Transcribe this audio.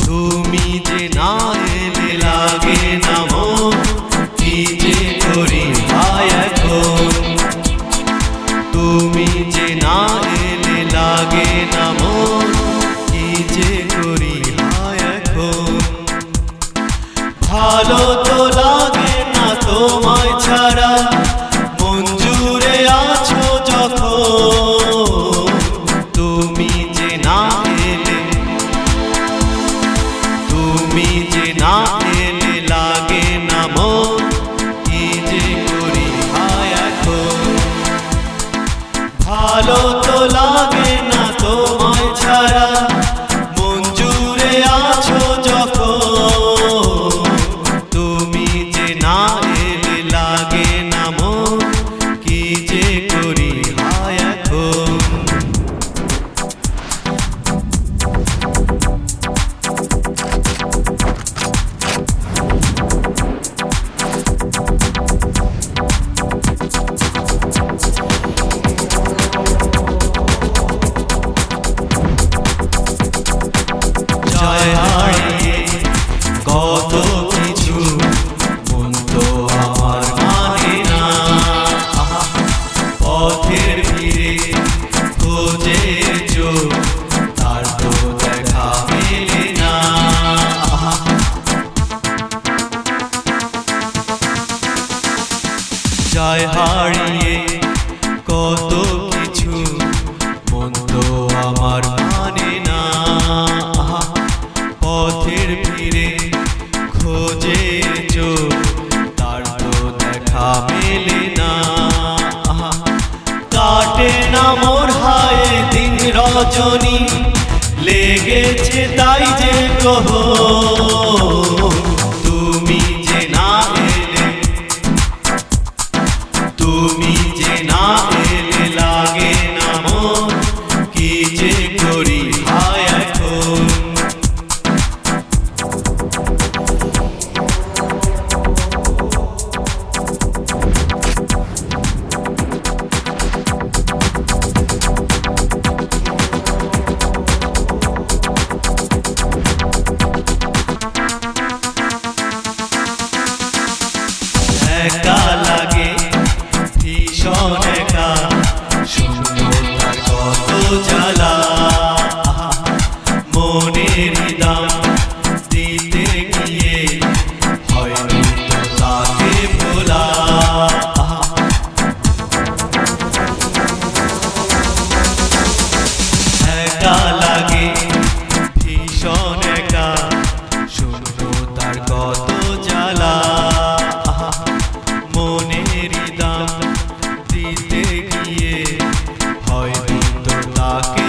তুমি যে না এলে লাগে না মন, কি যে করি ভাই এখন। তুমি যে না এলে লাগে না মন, কি যে করি ভাই এখন। ভালো তো লাগে না তোমায় ছাড়া, মন জুড়ে আছো যখন। তুমি যে না এলে, তুমি যে না এলে লাগে না মন, কি যে করি ভাই এখন। ভালো তো লাগে না তোমায় ছাড়া, মন জুড়ে আছো যখন। তুমি যে না এলে লাগে না মন, কি যে করি ভাই এখন। যায় হারিয়ে কত কিছু, মন তো আমার মানে না। পথের ভিড়ে খোঁজে চোখ, তার তো দেখা মেলে না। যায় হারিয়ে কত কিছু, মন তো আমার মানে না। পথের ভিড়ে খোঁজে চোখ, তার তো দেখা মেলে না। কাটে না মোর হায় দিন রজনী, লেগেছে তাই যে গ্রহ। তুমি যে না এলে, তুমি যে না এলে লাগে না মন, কি যে করি ভাই এখন। একা লাগে ভীষণ একা, শূন্যতার কত জ্বালা। মনের দাম দিতে গিয়ে হয়নি তো তাকে ভোলা। একা লাগে ভীষণ একা, শূন্যতার কত জ্বালা। মনের দাম দিতে গিয়ে হয়নি তো তাকে